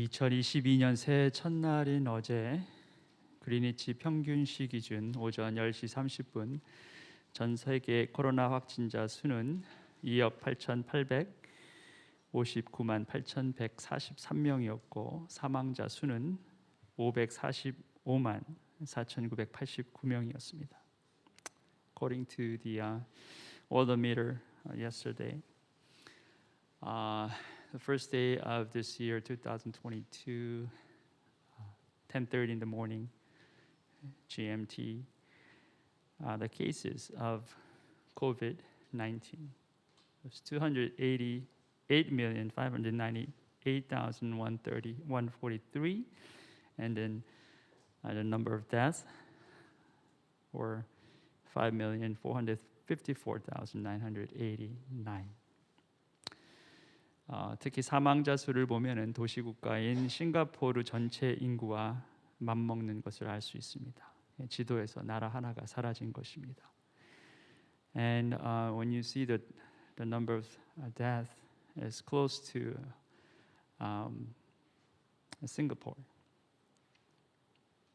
2022년 새해 첫날인 어제 그리니치 평균시 기준 오전 10시 30분 전 세계 코로나 확진자 수는 2억 8,859만 8,143명이었고 사망자 수는 545만 4,989명이었습니다. According to the worldometer yesterday, the first day of this year, 2022, 10:30 in the morning, GMT, the cases of COVID-19 was 288,598,143, and then the number of deaths were 5,454,989. 특히 사망자 수를 보면은 도시국가인 싱가포르 전체 인구와 맞먹는 것을 알 수 있습니다. 지도에서 나라 하나가 사라진 것입니다. And when you see the number of death is close to Singapore.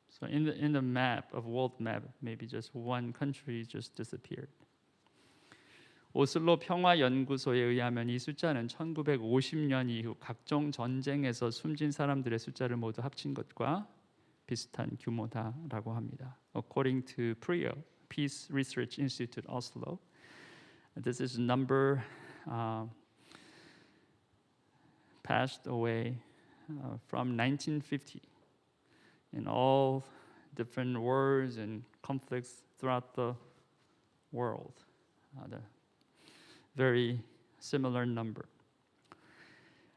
So in the map of world map, maybe just one country just disappeared. 오슬로 평화연구소에 의하면 이 숫자는 1950년 이후 각종 전쟁에서 숨진 사람들의 숫자를 모두 합친 것과 비슷한 규모다라고 합니다. According to PRIO, Peace Research Institute Oslo, this is a number passed away from 1950 in all different wars and conflicts throughout the world. The very similar number.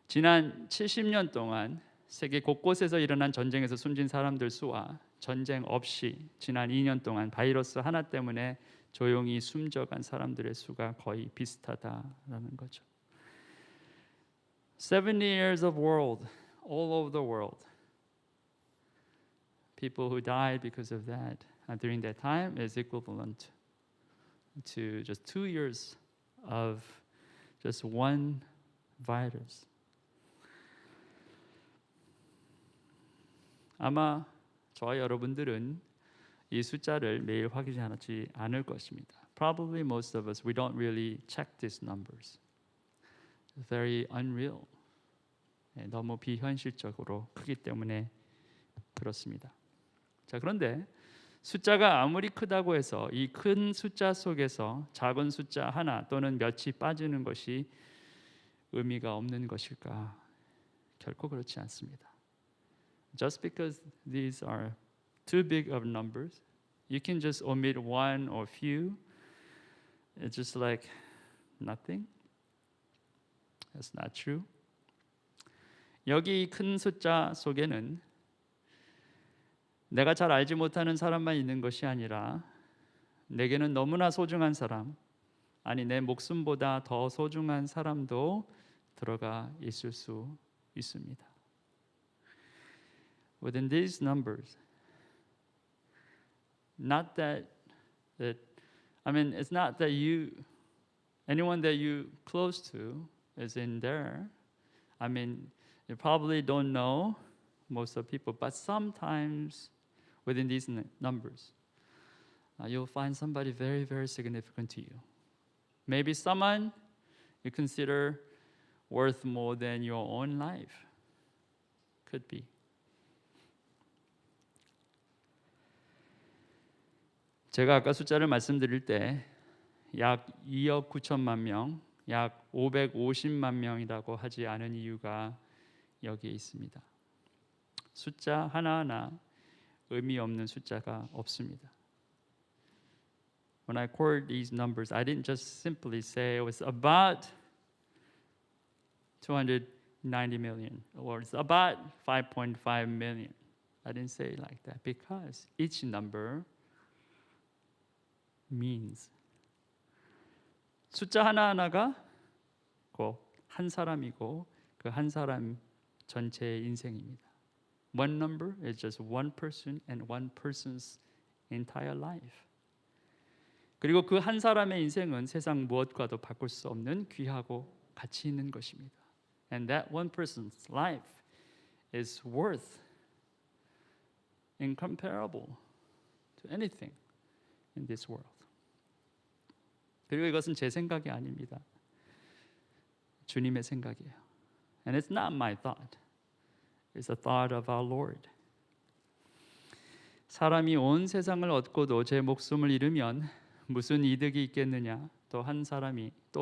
지난 70년 동안 세계 곳곳에서 일어난 전쟁에서 숨진 사람들 수와 전쟁 없이 지난 2년 동안 바이러스 하나 때문에 조용히 숨져간 사람들의 수가 거의 비슷하다라는 거죠. 70 years of world, all over the world. People who died because of that during that time is equivalent to just 2 years of just one virus. 아마 저와 여러분들은 이 숫자를 매일 확인하지 않을 것입니다. Probably most of us, we don't really check these numbers. It's very unreal. 너무 비현실적으로 크기 때문에 그렇습니다. 자, 그런데 숫자가 아무리 크다고 해서 이 큰 숫자 속에서 작은 숫자 하나 또는 몇이 빠지는 것이 의미가 없는 것일까? 결코 그렇지 않습니다. Just because these are too big of numbers, you can just omit one or few. It's just like nothing. That's not true. 여기 큰 숫자 속에는 내가 잘 알지 못하는 사람만 있는 것이 아니라 내게는 너무나 소중한 사람, 아니 내 목숨보다 더 소중한 사람도 들어가 있을 수 있습니다. Within these numbers, not that it's not that anyone that you close to is in there. I mean, you probably don't know most of people, but sometimes within these numbers, you'll find somebody very, very significant to you. Maybe someone you consider worth more than your own life. Could be. 제가 아까 숫자를 말씀드릴 때 약 2억 9천만 명, 약 550만 명이라고 하지 않은 이유가 여기에 있습니다. 숫자 하나하나 의미 없는 숫자가 없습니다. When I quoted these numbers, I didn't just simply say it was about 290 million or it's about 5.5 million. I didn't say it like that because each number means 숫자 하나하나가 꼭 한 사람이고 그 한 사람 전체의 인생입니다. One number is just one person and one person's entire life. 그리고 그 한 사람의 인생은 세상 무엇과도 바꿀 수 없는 귀하고 가치 있는 것입니다. And that one person's life is worth incomparable to anything in this world. 그리고 이것은 제 생각이 아닙니다. 주님의 생각이에요. And it's not my thought. It's the thought of our Lord. 사람이 온 세상을 얻고도 제 목숨을 잃으면 무슨 이득이 있겠느냐? 또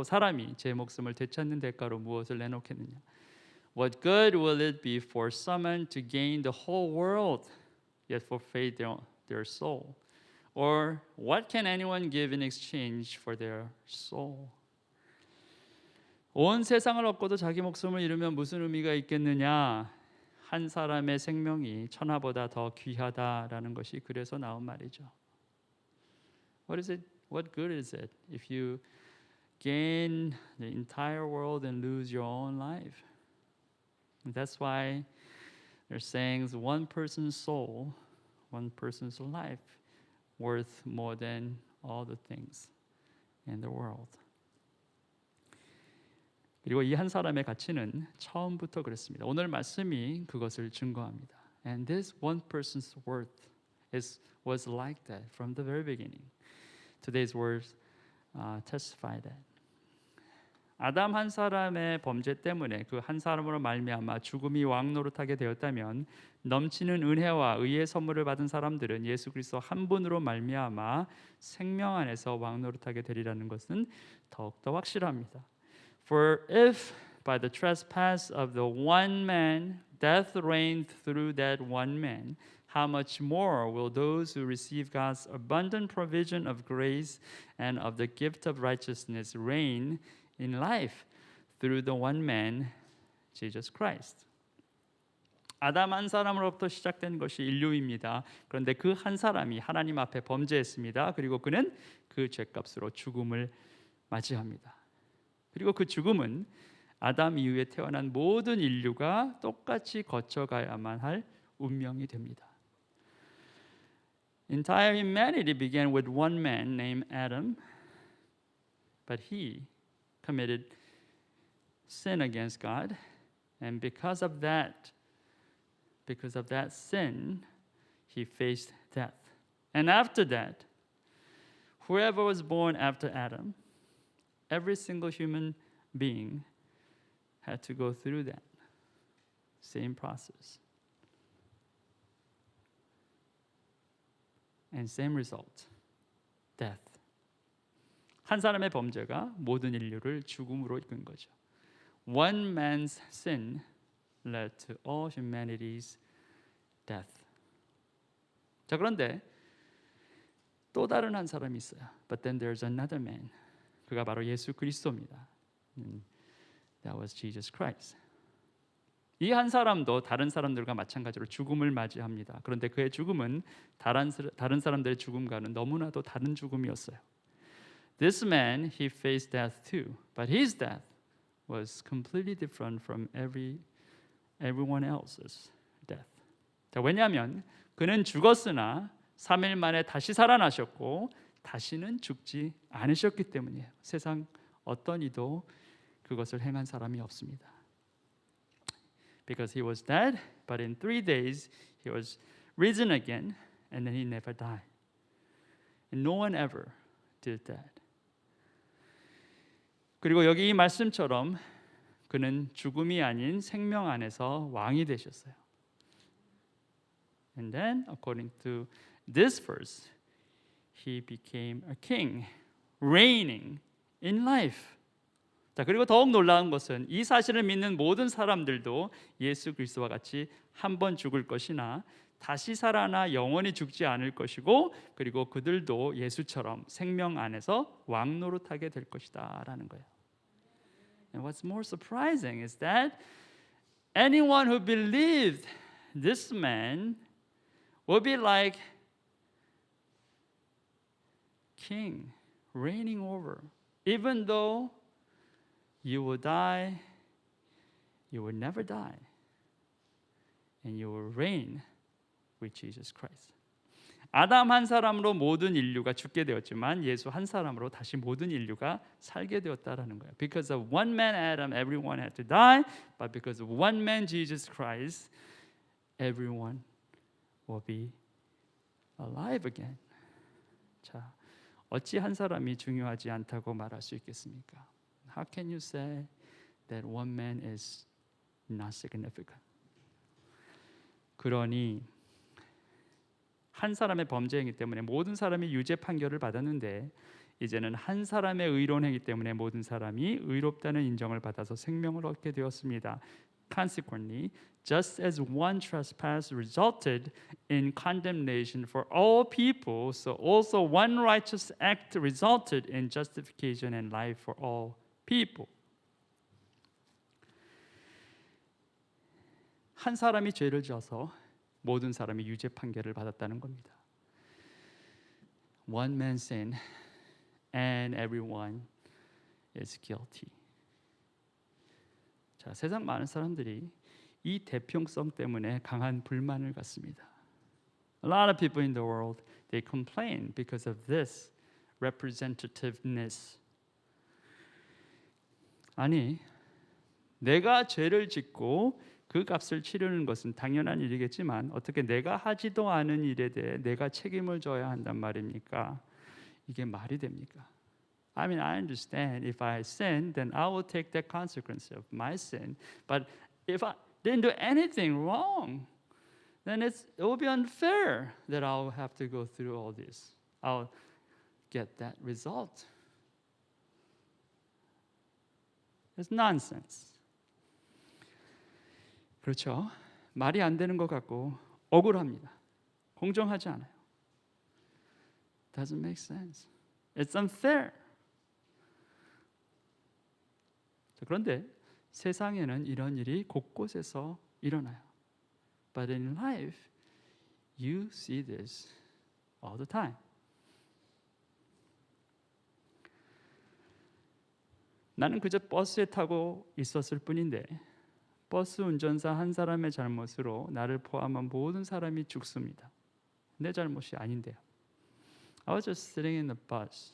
사람이 제 목숨을 되찾는 대가로 무엇을 내놓겠느냐? What good will it be for someone to gain the whole world yet forfeit their soul? Or what can anyone give in exchange for their soul? 온 세상을 얻고도 자기 목숨을 잃으면 무슨 의미가 있겠느냐? 한 사람의 생명이 천하보다 더 귀하다라는 것이 그래서 나온 말이죠. What good is it if you gain the entire world and lose your own life? And that's why they're saying one person's soul, one person's life worth more than all the things in the world. 그리고 이 한 사람의 가치는 처음부터 그랬습니다. 오늘 말씀이 그것을 증거합니다. And this one person's worth was like that from the very beginning. Today's words testify that. 아담 한 사람의 범죄 때문에 그 한 사람으로 말미암아 죽음이 왕노릇하게 되었다면 넘치는 은혜와 의의 선물을 받은 사람들은 예수 그리스도 한 분으로 말미암아 생명 안에서 왕노릇하게 되리라는 것은 더욱더 확실합니다. For if by the trespass of the one man death reigned through that one man, how much more will those who receive God's abundant provision of grace and of the gift of righteousness reign in life through the one man, Jesus Christ. 아담 한 사람으로부터 시작된 것이 인류입니다. 그런데 그 한 사람이 하나님 앞에 범죄했습니다. 그리고 그는 그 죄값으로 죽음을 맞이합니다. 그리고 그 죽음은 아담 이후에 태어난 모든 인류가 똑같이 거쳐가야만 할 운명이 됩니다. Entire humanity began with one man named Adam, but he committed sin against God, and because of that sin, he faced death. And after that, whoever was born after Adam, every single human being had to go through that same process. And same result, death. 한 사람의 범죄가 모든 인류를 죽음으로 이끈 거죠. One man's sin led to all humanity's death. 자, 그런데 또 다른 한 사람이 있어요. But then there's another man. 그가 바로 예수 그리스도입니다. That was Jesus Christ. 이 한 사람도 다른 사람들과 마찬가지로 죽음을 맞이합니다. 그런데 그의 죽음은 다른 사람들의 죽음과는 너무나도 다른 죽음이었어요. This man, he faced death too, but his death was completely different from everyone else's death. 자, 왜냐하면 그는 죽었으나 3일 만에 다시 살아나셨고 다시는 죽지 않으셨기 때문이에요. 세상 어떤 이도 그것을 행한 사람이 없습니다. Because he was dead, but in 3 days he was risen again, and then he never died. And no one ever did that. 그리고 여기 이 말씀처럼 그는 죽음이 아닌 생명 안에서 왕이 되셨어요. And then, according to this verse, he became a king, reigning in life. 자, 그리고 더욱 놀라운 것은 이 사실을 믿는 모든 사람들도 예수 그리스도와 같이 한 번 죽을 것이나 다시 살아나 영원히 죽지 않을 것이고, 그리고 그들도 예수처럼 생명 안에서 왕노릇하게 될 것이다라는 거예요. And what's more surprising is that anyone who believed this man will be like king, reigning over. Even though you will die, you will never die, and you will reign with Jesus Christ. 아담 한 사람으로 모든 인류가 죽게 되었지만 예수 한 사람으로 다시 모든 인류가 살게 되었다라는 거예요. Because of one man Adam, everyone had to die, but because of one man Jesus Christ, everyone will be alive again. 자, 어찌 한 사람이 중요하지 않다고 말할 수 있겠습니까? How can you say that one man is not significant? 그러니 한 사람의 범죄 행위 때문에 모든 사람이 유죄 판결을 받았는데 이제는 한 사람의 의로운 행위 때문에 모든 사람이 의롭다는 인정을 받아서 생명을 얻게 되었습니다. Consequently, just as one trespass resulted in condemnation for all people, so also one righteous act resulted in justification and life for all people. 한 사람이 죄를 지어서 모든 사람이 유죄 판결을 받았다는 겁니다. One man sinned and everyone is guilty. 자, 세상 많은 사람들이 이 대표성 때문에 강한 불만을 갖습니다. A lot of people in the world they complain because of this representativeness. 아니, 내가 죄를 짓고 그 값을 치르는 것은 당연한 일이겠지만 어떻게 내가 하지도 않은 일에 대해 내가 책임을 져야 한단 말입니까? 이게 말이 됩니까? I mean, I understand if I sin, then I will take the consequence of my sin. But if I didn't do anything wrong, then it will be unfair that I'll have to go through all this. I'll get that result. It's nonsense. 그렇죠? 말이 안 되는 것 같고 억울합니다. 공정하지 않아요. Doesn't make sense. It's unfair. 그런데 세상에는 이런 일이 곳곳에서 일어나요. But in life, you see this all the time. 나는 그저 버스에 타고 있었을 뿐인데 버스 운전사 한 사람의 잘못으로 나를 포함한 모든 사람이 죽습니다. 내 잘못이 아닌데요. I was just sitting in the bus,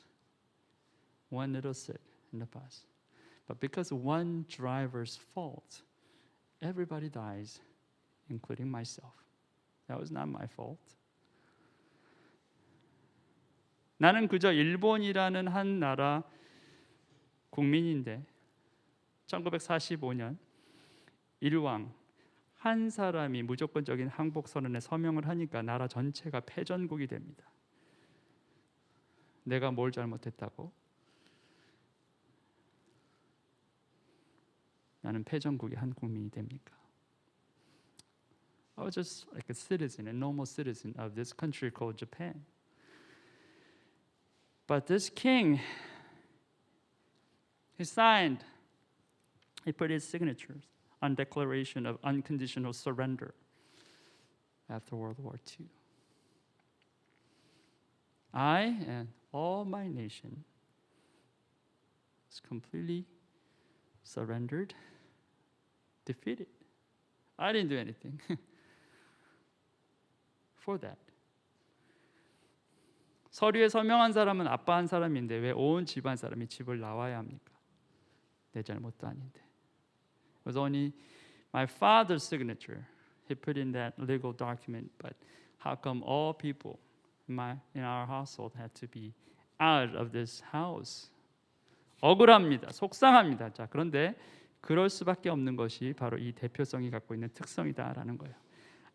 one little seat in the bus. But because one driver's fault, everybody dies, including myself. That was not my fault. 나는 그저 일본이라는 한 나라 국민인데 1945년 일왕 한 사람이 무조건적인 항복 선언에 서명을 하니까 나라 전체가 패전국이 됩니다. 내가 뭘 잘못했다고? 나는 패전국의 한 국민이 됩니까? I was just like a citizen, a normal citizen of this country called Japan. But this king, he signed, he put his signatures on declaration of unconditional surrender after World War II. I and all my nation is completely surrendered, defeated. I didn't do anything for that. 서류에 서명한 사람은 아빠 한 사람인데 왜 온 집안 사람이 집을 나와야 합니까? 내 잘못도 아닌데. It was only my father's signature. He put in that legal document, but how come all people in our household had to be out of this house? 억울합니다. 속상합니다. 자, 그런데 그럴 수밖에 없는 것이 바로 이 대표성이 갖고 있는 특성이다라는 거예요.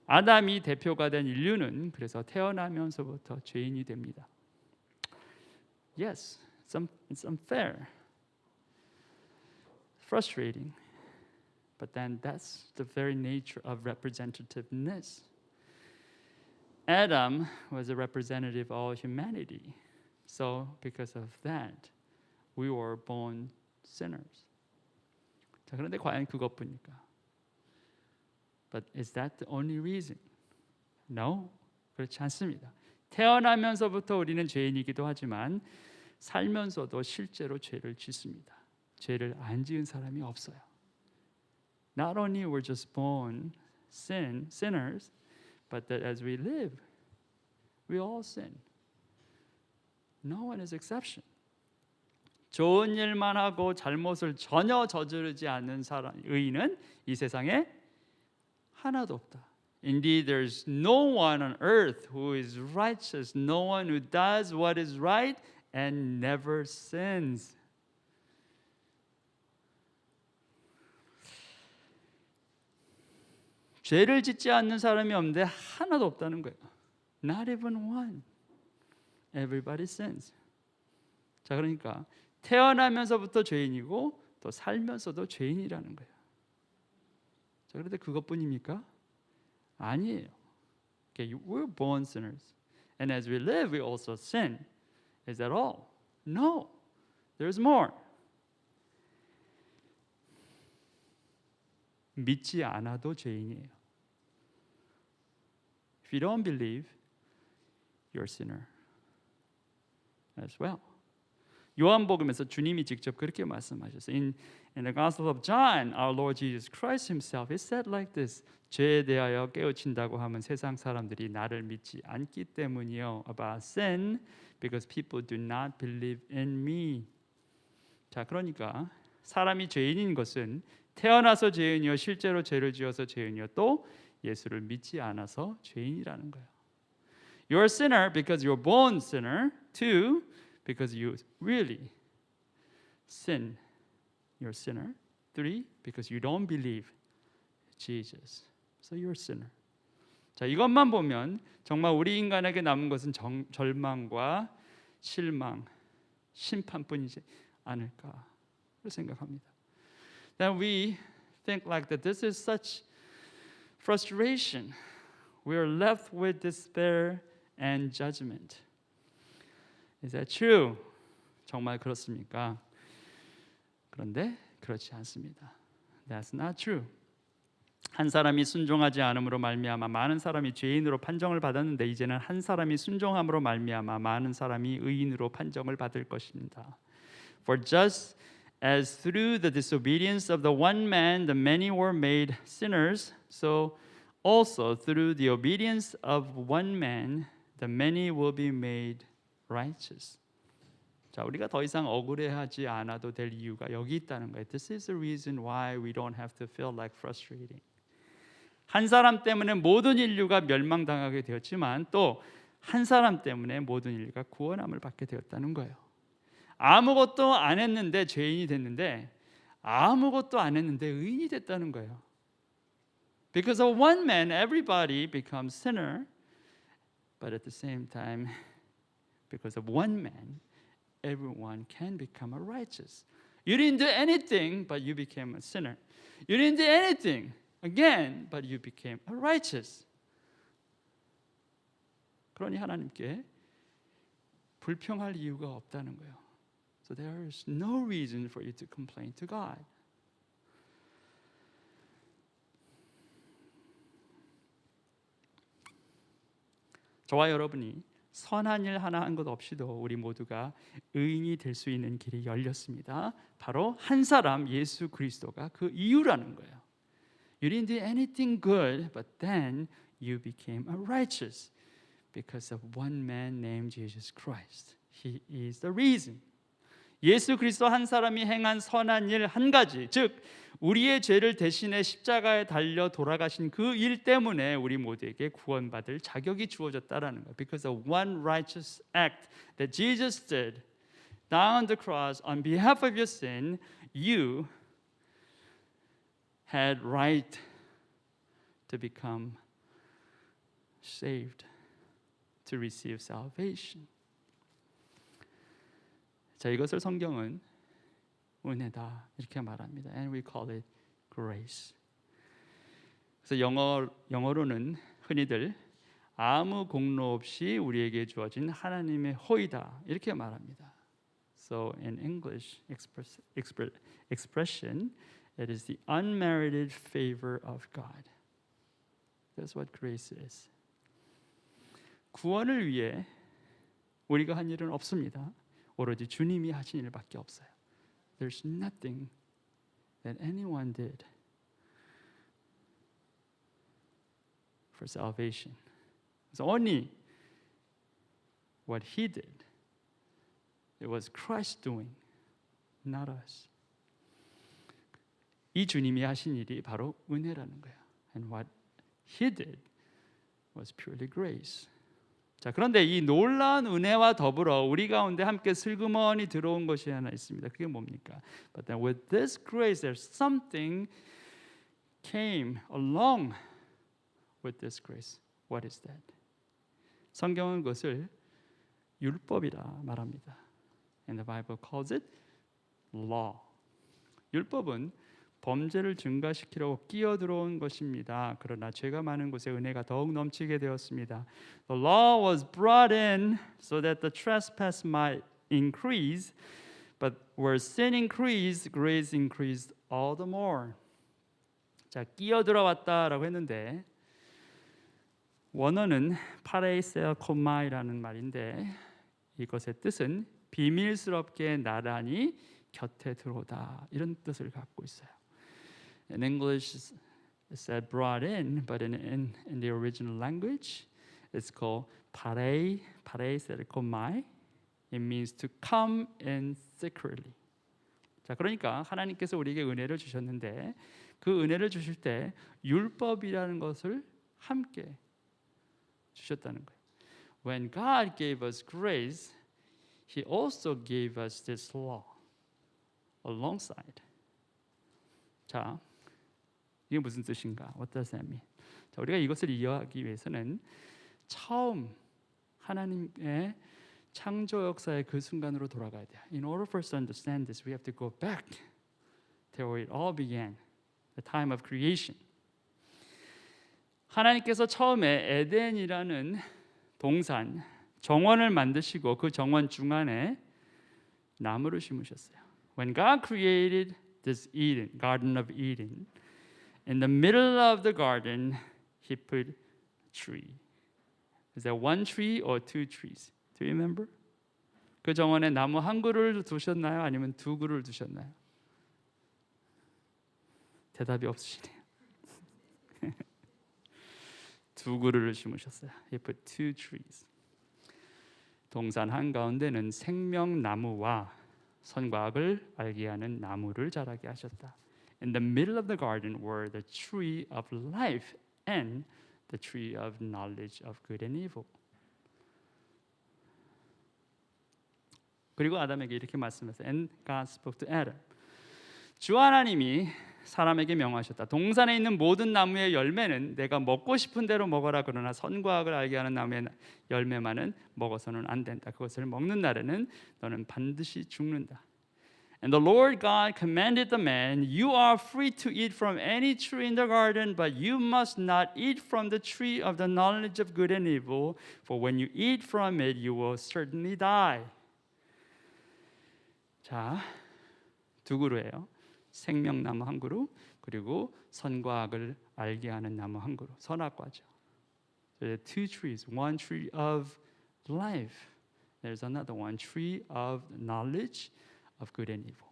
아담이 대표가 된 인류는 그래서 태어나면서부터 죄인이 됩니다. Yes, it's unfair, frustrating, but then that's the very nature of representativeness. Adam was a representative of all humanity, so because of that, we were born sinners. 자, 그런데 과연 그것뿐일까? But is that the only reason? No, 그렇지 않습니다. 태어나면서부터 우리는 죄인이기도 하지만 살면서도 실제로 죄를 짓습니다. 죄를 안 지은 사람이 없어요. Not only we're just born sinners, but that as we live, we all sin. No one is exception. 좋은 일만 하고 잘못을 전혀 저지르지 않는 의인은 이 세상에 하나도 없다. Indeed, there's no one on earth who is righteous, no one who does what is right and never sins. 죄를 짓지 않는 사람이 없는데 하나도 없다는 거예요. Not even one. Everybody sins. 자, 그러니까 태어나면서부터 죄인이고 또 살면서도 죄인이라는 거예요. 자, 그런데 그것뿐입니까? 아니에요. Okay, we're born sinners. And as we live, we also sin. Is that all? No. There's more. 믿지 않아도 죄인이에요. If you don't believe, you're a sinner as well. 요한복음에서 주님이 직접 그렇게 말씀하셨어요. In the Gospel of John, our Lord Jesus Christ Himself, He said like this: 죄에 대하여 깨우친다고 하면 세상 사람들이 나를 믿지 않기 때문이요. About sin, because people do not believe in me. 자, 그러니까 사람이 죄인인 것은 태어나서 죄인이요, 실제로 죄를 지어서 죄인이요, 또 예수를 믿지 않아서 죄인이라는 거예요. You're a sinner because you're born sinner. Two, because you really sin. You're a sinner. Three, because you don't believe Jesus. So you're a sinner. 자, 이것만 보면 정말 우리 인간에게 남은 것은 절망과 실망, 심판뿐이지 않을까 생각합니다. Then we think like that this is such frustration. We are left with despair and judgment. Is that true? 정말 그렇습니까? 그런데 그렇지 않습니다. That's not true. 한 사람이 순종하지 않음으로 말미암아 많은 사람이 죄인으로 판정을 받았는데 이제는 한 사람이 순종함으로 말미암아 많은 사람이 의인으로 판정을 받을 것입니다. For just as through the disobedience of the one man the many were made sinners, so also through the obedience of one man the many will be made righteous. 자, 우리가 더 이상 억울해하지 않아도 될 이유가 여기 있다는 거예요. This is the reason why we don't have to feel like frustrating. 한 사람 때문에 모든 인류가 멸망당하게 되었지만 또 한 사람 때문에 모든 인류가 구원함을 받게 되었다는 거예요. 아무것도 안 했는데 죄인이 됐는데 아무것도 안 했는데 의인이 됐다는 거예요. Because of one man, everybody becomes sinner, but at the same time, because of one man, everyone can become a righteous. You didn't do anything, but you became a sinner. You didn't do anything again, but you became a righteous. 그러니 하나님께 불평할 이유가 없다는 거예요. So there is no reason for you to complain to God. 저와 여러분이 선한 일 하나 한 것 없이도 우리 모두가 의인이 될 수 있는 길이 열렸습니다. 바로 한 사람 예수 그리스도가 그 이유라는 거예요. You didn't do anything good, but then you became a righteous because of one man named Jesus Christ. He is the reason. 예수 그리스도 한 사람이 행한 선한 일 한 가지, 즉 우리의 죄를 대신해 십자가에 달려 돌아가신 그 일 때문에 우리 모두에게 구원받을 자격이 주어졌다라는 거예요. Because of one righteous act that Jesus did down the cross on behalf of your sin, you had right to become saved, to receive salvation. 자, 이것을 성경은 은혜다 이렇게 말합니다. And we call it grace. 그래서 영어로는 흔히들 아무 공로 없이 우리에게 주어진 하나님의 호의다 이렇게 말합니다. So in English expression, it is the unmerited favor of God. That's what grace is. 구원을 위해 우리가 한 일은 없습니다. 오로지 주님이 하신 일밖에 없어요. There's nothing that anyone did for salvation. It's only what He did. It was Christ doing, not us. 이 주님이 하신 일이 바로 은혜라는 거예요. And what He did was purely grace. 자, 그런데 이 놀라운 은혜와 더불어 우리 가운데 함께 슬그머니 들어온 것이 하나 있습니다. 그게 뭡니까? But then with this grace, there's something came along with this grace. What is that? 성경은 그것을 율법이라 말합니다. And the Bible calls it law. 율법은 범죄를 증가시키려고 끼어들어온 것입니다. 그러나 죄가 많은 곳에 은혜가 더욱 넘치게 되었습니다. The law was brought in so that the trespass might increase, but where sin increased, grace increased all the more. 자, 끼어들어왔다라고 했는데 원어는 파레이세어 코마이라는 말인데 이것의 뜻은 비밀스럽게 나란히 곁에 들어오다 이런 뜻을 갖고 있어요. In English, it said brought in, but in the original language, it's called pareiserkomai. It means to come in secretly. 자, 그러니까 하나님께서 우리에게 은혜를 주셨는데 그 은혜를 주실 때 율법이라는 것을 함께 주셨다는 거예요. When God gave us grace, He also gave us this law alongside. 자, 이게 무슨 뜻인가? What does that mean? 자, 우리가 이것을 이해하기 위해서는 처음 하나님의 창조 역사의 그 순간으로 돌아가야 돼요. In order for us to understand this, we have to go back to where it all began, the time of creation. 하나님께서 처음에 에덴이라는 동산, 정원을 만드시고 그 정원 중앙에 나무를 심으셨어요. When God created this Eden, Garden of Eden, in the middle of the garden, He put a tree. Is that one tree or two trees? Do you remember? 그 정원에 나무 한 그루를 두셨나요? 아니면 두 그루를 두셨나요? 대답이 없으시네요. 두 그루를 심으셨어요. He put two trees. 동산 한가운데는 생명나무와 선과 악을 알게 하는 나무를 자라게 하셨다. In the middle of the garden were the tree of life and the tree of knowledge of good and evil. 그리고 아담에게 이렇게 말씀하셨어요. And God spoke to Adam. 주 하나님이 사람에게 명하셨다. 동산에 있는 모든 나무의 열매는 내가 먹고 싶은 대로 먹어라. 그러나 선과 악을 알게 하는 나무의 열매만은 먹어서는 안 된다. 그것을 먹는 날에는 너는 반드시 죽는다. And the Lord God commanded the man, you are free to eat from any tree in the garden, but you must not eat from the tree of the knowledge of good and evil, for when you eat from it, you will certainly die. 자, 두 그루예요. 생명나무 한 그루, 그리고 선과 악을 알게 하는 나무 한 그루. 선악과죠. So there are two trees. One tree of life. There's another one, tree of knowledge of good and evil.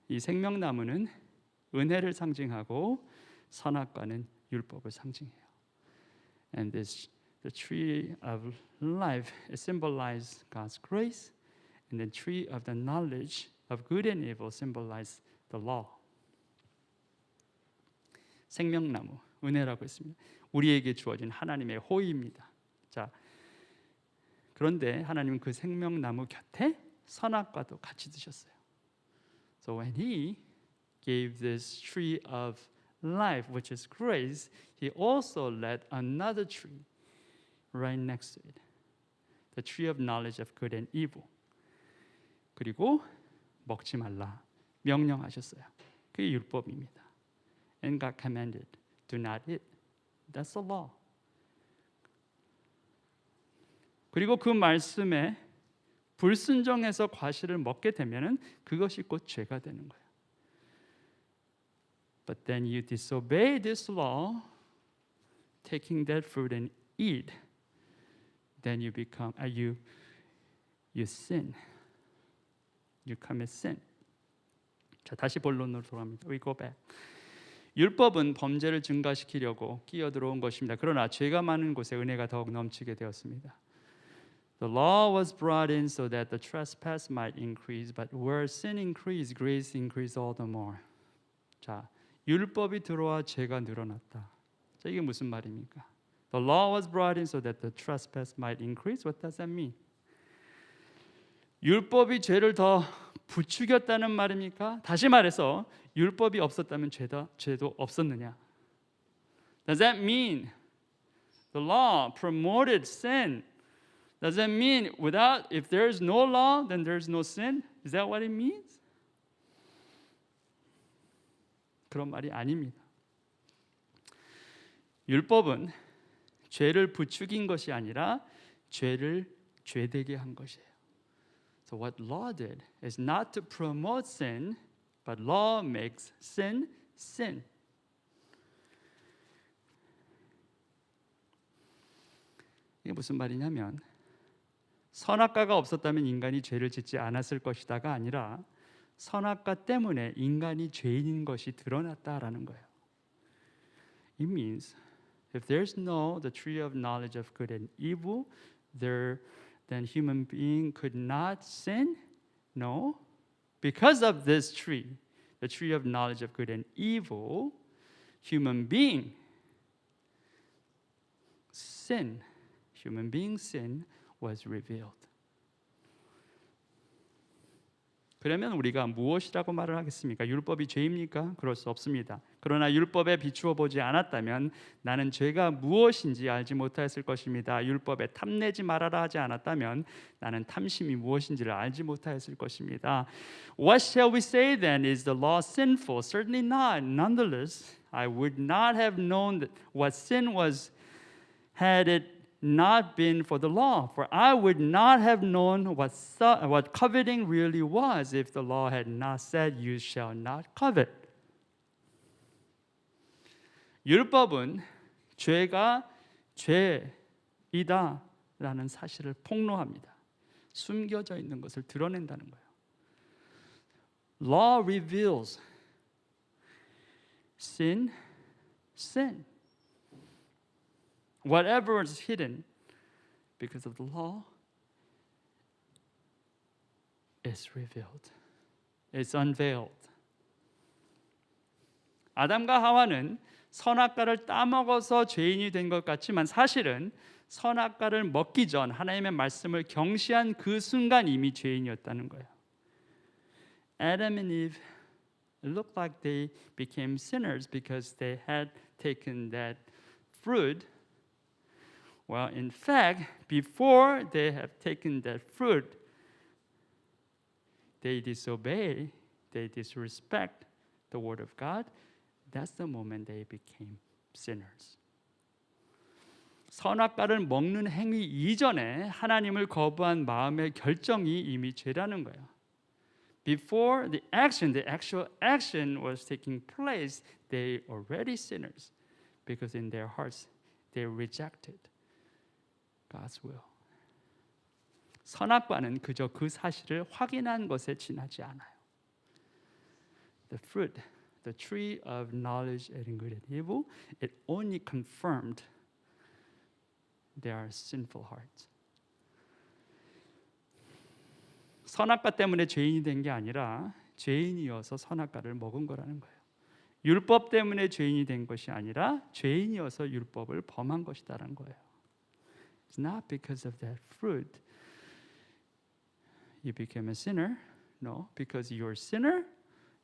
이 생명나무는 은혜를 상징하고 선악과는 율법을 상징해요. And this the tree of life it symbolizes God's grace, and the tree of the knowledge of good and evil symbolizes the law. 생명나무, 은혜라고 했습니다. 우리에게 주어진 하나님의 호의입니다. 자, 그런데 하나님은 그 생명나무 곁에 선악과도 같이 두셨어요. So when He gave this tree of life, which is grace, He also let another tree right next to it, the tree of knowledge of good and evil. 그리고 먹지 말라 명령하셨어요. 그게 율법입니다. And God commanded, do not eat. That's the law. 그리고 그 말씀에 불순종해서 과실을 먹게 되면은 그것이 곧 죄가 되는 거예요. But then you disobey this law, taking that fruit and eat, then you become you sin. You commit sin. 자, 다시 본론으로 돌아갑니다. We go back. 율법은 범죄를 증가시키려고 끼어들어온 것입니다. 그러나 죄가 많은 곳에 은혜가 더욱 넘치게 되었습니다. The law was brought in so that the trespass might increase, but where sin increased, grace increased all the more. 자, 율법이 들어와 죄가 늘어났다. 자, 이게 무슨 말입니까? The law was brought in so that the trespass might increase. What does that mean? 율법이 죄를 더 부추겼다는 말입니까? 다시 말해서 율법이 없었다면 죄도 없었느냐? Does that mean the law promoted sin? Does that mean if there's no law, then there's no sin? Is that what it means? 그런 말이 아닙니다. 율법은 죄를 부추긴 것이 아니라 죄를 죄되게 한 것이에요. So what law did is not to promote sin, but law makes sin sin. 이게 무슨 말이냐면 선악과가 없었다면 인간이 죄를 짓지 않았을 것이다가 아니라 선악과 때문에 인간이 죄인인 것이 드러났다라는 거예요. It means if there's the tree of knowledge of good and evil, then human being could not sin? No. Because of this tree, the tree of knowledge of good and evil, human being sin was revealed. 그러면 우리가 무엇이라고 말을 하겠습니까? 율법이 죄입니까? 그럴 수 없습니다. 그러나 율법에 비추어 보지 않았다면 나는 죄가 무엇인지 알지 못하였을 것입니다. 율법에 탐내지 말아라 하지 않았다면 나는 탐심이 무엇인지를 알지 못하였을 것입니다. What shall we say then? Is the law sinful? Certainly not. Nonetheless, I would not have known what sin was had it not been for the law, for I would not have known what coveting really was if the law had not said, "You shall not covet." 율법은 죄가 죄이다라는 사실을 폭로합니다. 숨겨져 있는 것을 드러낸다는 거예요. Law reveals sin. Whatever is hidden because of the law is revealed. It's unveiled. 아담과 하와는 선악과를 따먹어서 죄인이 된 것 같지만 사실은 선악과를 먹기 전 하나님의 말씀을 경시한 그 순간 이미 죄인이었다는 거예요. Adam and Eve looked like they became sinners because they had taken that fruit. Well, in fact, before they have taken that fruit, they disobey, they disrespect the word of God. That's the moment they became sinners. 선악과를 먹는 행위 이전에 하나님을 거부한 마음의 결정이 이미 죄라는 거예요. Before the actual action was taking place, they already sinners because in their hearts they rejected God's will. 선악과는 그저 그 사실을 확인한 것에 지나지 않아요. The fruit, the tree of knowledge of good and evil, it only confirmed their sinful hearts. 선악과 때문에 죄인이 된 게 아니라 죄인이어서 선악과를 먹은 거라는 거예요. 율법 때문에 죄인이 된 것이 아니라 죄인이어서 율법을 범한 것이다라는 거예요. It's not because of that fruit you became a sinner. No, because you're a sinner,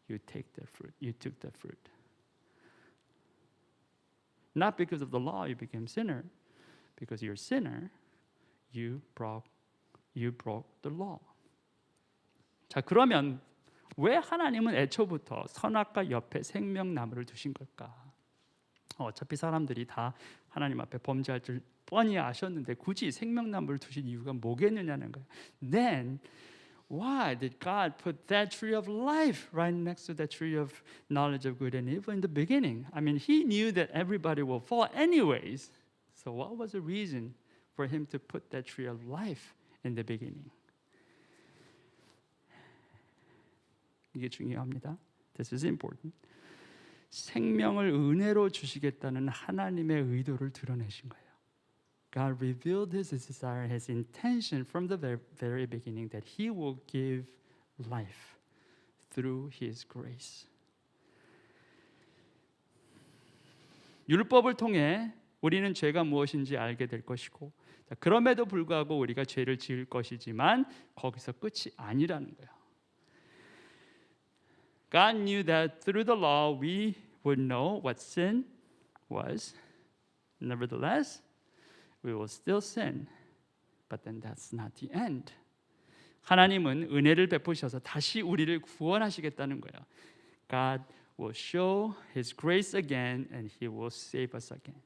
you take that fruit. You took that fruit. Not because of the law you became sinner. Because you're a sinner, you broke the law. 자, 그러면 왜 하나님은 애초부터 선악과 옆에 생명나무를 두신 걸까? 어차피 사람들이 다 하나님 앞에 범죄할 줄 뻔히 아셨는데 굳이 생명나무를 두신 이유가 뭐겠느냐는 거예요. Then why did God put that tree of life right next to that tree of knowledge of good and evil in the beginning? I mean, He knew that everybody will fall anyways. So what was the reason for Him to put that tree of life in the beginning? 이게 중요합니다. This is important. 생명을 은혜로 주시겠다는 하나님의 의도를 드러내신 거예요. God revealed His desire, His intention from the very beginning that He will give life through His grace. 율법을 통해 우리는 죄가 무엇인지 알게 될 것이고, 그럼에도 불구하고 우리가 죄를 지을 것이지만 거기서 끝이 아니라는 거예요. God knew that through the law we would know what sin was. Nevertheless, we will still sin. But then that's not the end. 하나님은 은혜를 베푸셔서 다시 우리를 구원하시겠다는 거예요. God will show His grace again and He will save us again.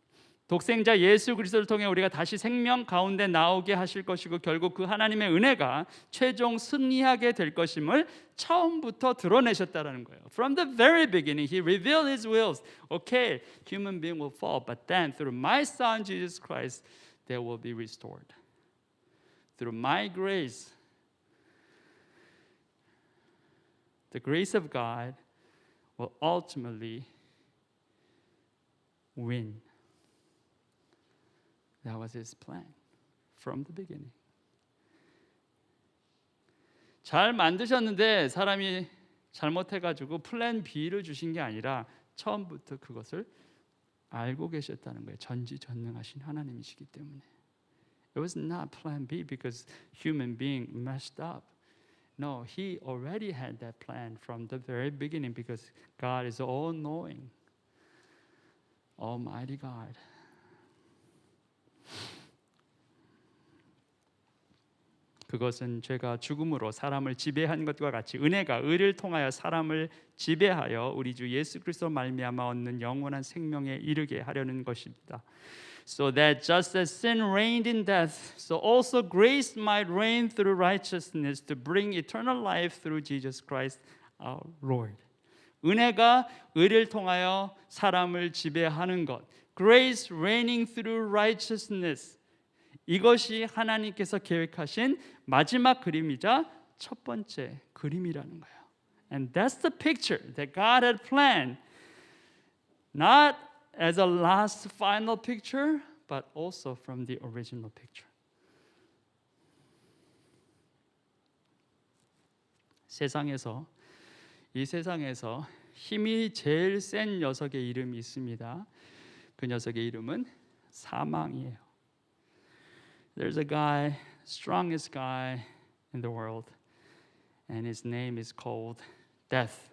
독생자 예수 그리스도를 통해 우리가 다시 생명 가운데 나오게 하실 것이고, 결국 그 하나님의 은혜가 최종 승리하게 될 것임을 처음부터 드러내셨다라는 거예요. From the very beginning, He revealed His wills. Okay, human being will fall, but then through my Son Jesus Christ, they will be restored. Through my grace, the grace of God will ultimately win. That was His plan from the beginning. 잘 만드셨는데 사람이 잘못해가지고 플랜 B를 주신 게 아니라 처음부터 그것을 알고 계셨다는 거예요. 전지전능하신 하나님이시기 때문에. It was not plan B because human being messed up. No, He already had that plan from the very beginning because God is all-knowing, Almighty God. 그것은 죄가 죽음으로 사람을 지배한 것과 같이 은혜가 의를 통하여 사람을 지배하여 우리 주 예수 그리스도 말미암아 얻는 영원한 생명에 이르게 하려는 것입니다. So that just as sin reigned in death, so also grace might reign through righteousness to bring eternal life through Jesus Christ our Lord. 은혜가 의를 통하여 사람을 지배하는 것, grace reigning through righteousness, 이것이 하나님께서 계획하신 마지막 그림이자 첫 번째 그림이라는 거예요. And that's the picture that God had planned, not as a last final picture, but also from the original picture. 이 세상에서 힘이 제일 센 녀석의 이름이 있습니다. 그 녀석의 이름은 사망이에요. There's a guy, strongest guy in the world, and his name is called death.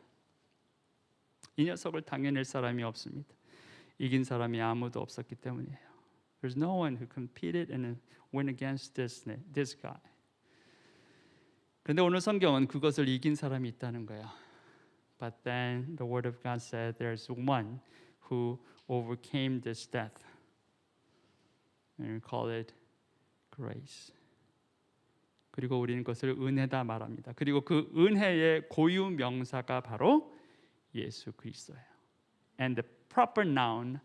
이 녀석을 당해낼 사람이 없습니다. 이긴 사람이 아무도 없었기 때문이에요. There's no one who competed and went against this guy. 그런데 오늘 성경은 그것을 이긴 사람이 있다는 거예요. But then the word of God said there's one who overcame this death. And we call it grace. 그리고 우리는 그것을 은혜다 말합니다. 그리고 그 은혜의 고유 명사가 바로 예수 그리스도예요. And the proper noun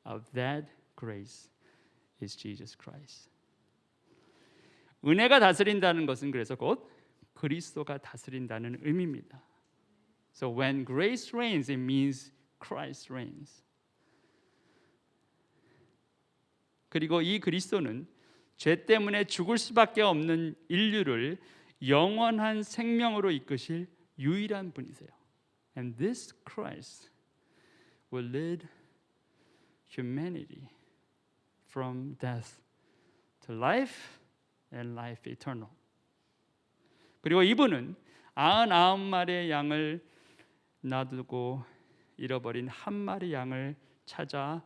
of that grace is Jesus Christ. 은혜가 다스린다는 것은 그래서 곧 그리스도가 다스린다는 의미입니다. So when grace reigns, it means Christ reigns. 그리고 이 그리스도는 죄 때문에 죽을 수밖에 없는 인류를 영원한 생명으로 이끄실 유일한 분이세요. And this Christ will lead humanity from death to life and life eternal. 그리고 이분은 99마리의 양을 놔두고 잃어버린 한 마리 양을 찾아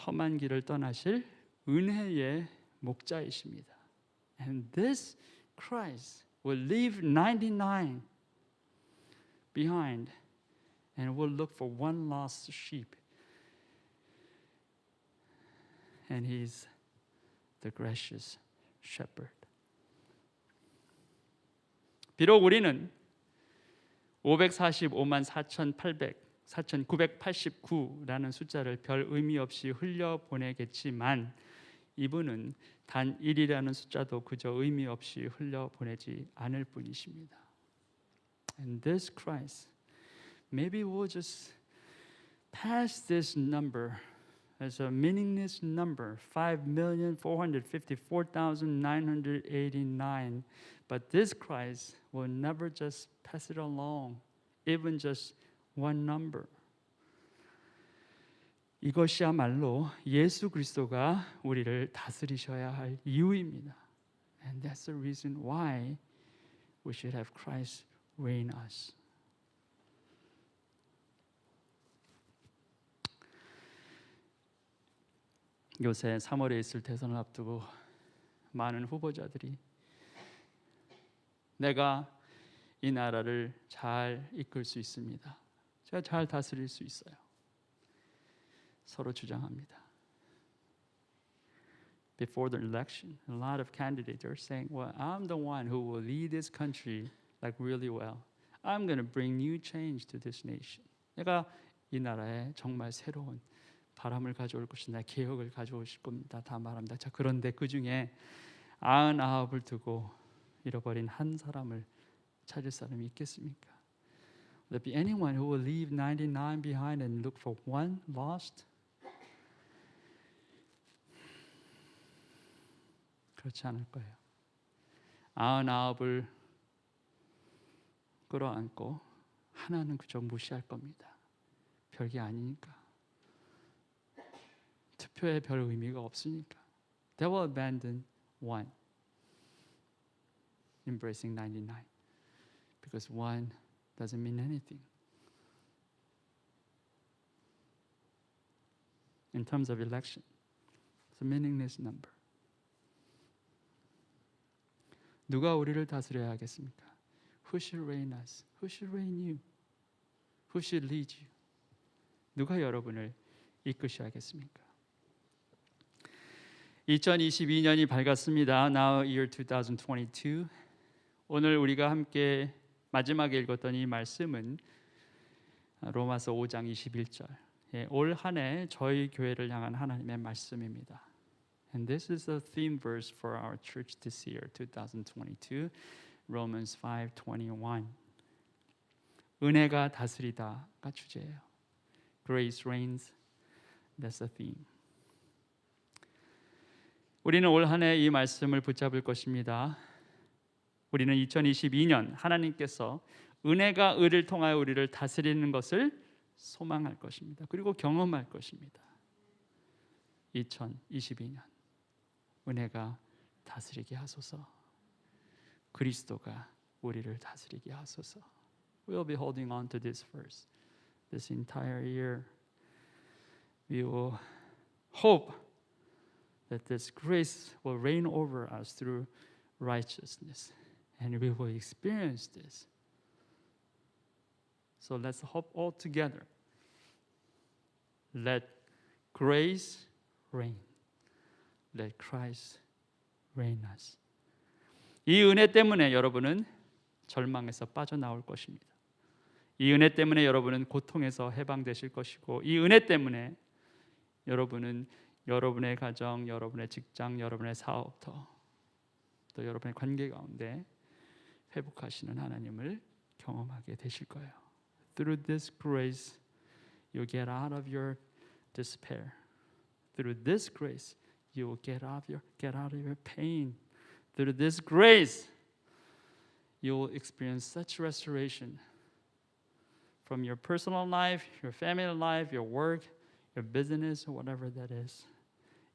험한 길을 떠나실 은혜의 목자이십니다. And this Christ will leave 99 behind and will look for one lost sheep. And He's the gracious shepherd. 비록 우리는 545만 4,989라는 숫자를 별 의미 없이 흘려보내겠지만 이분은 단 1이라는 숫자도 그저 의미 없이 흘려보내지 않을 뿐이십니다. And this Christ, maybe we'll just pass this number as a meaningless number, 5,454,989. But this Christ will never just pass it along, even just one number. 이것이야말로 예수 그리스도가 우리를 다스리셔야 할 이유입니다. And that's the reason why we should have Christ reign us. 요새 3월에 있을 대선을 앞두고 많은 후보자들이 내가 이 나라를 잘 이끌 수 있습니다. 제가 잘 다스릴 수 있어요. 서로 주장합니다. Before the election, a lot of candidates are saying, "Well, I'm the one who will lead this country like really well. I'm going to bring new change to this nation." 내가 이 나라에 정말 새로운 바람을 가져올 것이다. 개혁을 가져오실 겁니다. 다 말합니다. 자, 그런데 그 중에 99을 두고 잃어버린 한 사람을 찾을 사람이 있겠습니까? Will there be anyone who will leave 99 behind and look for one lost? 그렇지 않을 거예요. 99을 끌어안고 하나는 그저 무시할 겁니다. 별게 아니니까. 투표에 별 의미가 없으니까. They will abandon one, embracing 99, because one doesn't mean anything. In terms of election, it's a meaningless number. 누가 우리를 다스려야 하겠습니까? Who should reign us? Who should reign you? Who should lead you? 누가 여러분을 이끄셔야겠습니까? 2022년이 밝았습니다. Now year 2022. 오늘 우리가 함께 마지막에 읽었던 이 말씀은 로마서 5장 21절. 올 한 해 저희 교회를 향한 하나님의 말씀입니다. And this is the theme verse for our church this year, 2022, Romans 5:21. 은혜가 다스리다가 주제예요. Grace reigns, that's the theme. 우리는 올 한 해 이 말씀을 붙잡을 것입니다. 우리는 2022년 하나님께서 은혜가 의를 통하여 우리를 다스리는 것을 소망할 것입니다. 그리고 경험할 것입니다. 2022년 은혜가 다스리게 하소서. 그리스도가 우리를 다스리게 하소서. We'll be holding on to this verse this entire year. We will hope that this grace will reign over us through righteousness, and we will experience this. So let's hope all together. Let grace reign. Let Christ reign us. 이 은혜 때문에 여러분은 절망에서 빠져나올 것입니다. 이 은혜 때문에 여러분은 고통에서 해방되실 것이고, 이 은혜 때문에 여러분은 여러분의 가정, 여러분의 직장, 여러분의 사업터, 또 여러분의 관계 가운데 회복하시는 하나님을 경험하게 되실 거예요. Through this grace, you get out of your despair. Through this grace, you will get out of your pain. Through this grace, you will experience such restoration from your personal life, your family life, your work, your business, whatever that is.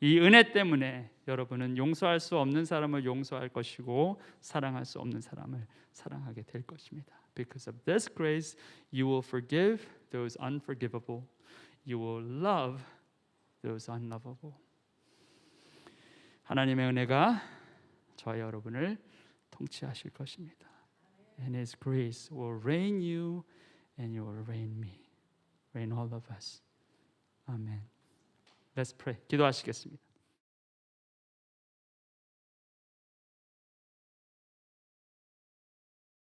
이 은혜 때문에 여러분은 용서할 수 없는 사람을 용서할 것이고 사랑할 수 없는 사람을 사랑하게 될 것입니다. Because of this grace, you will forgive those unforgivable. You will love those unlovable. 하나님의 은혜가 저와 여러분을 통치하실 것입니다. And His grace will reign you and you will reign me. Reign all of us. 아멘. Let's pray. 기도하시겠습니다.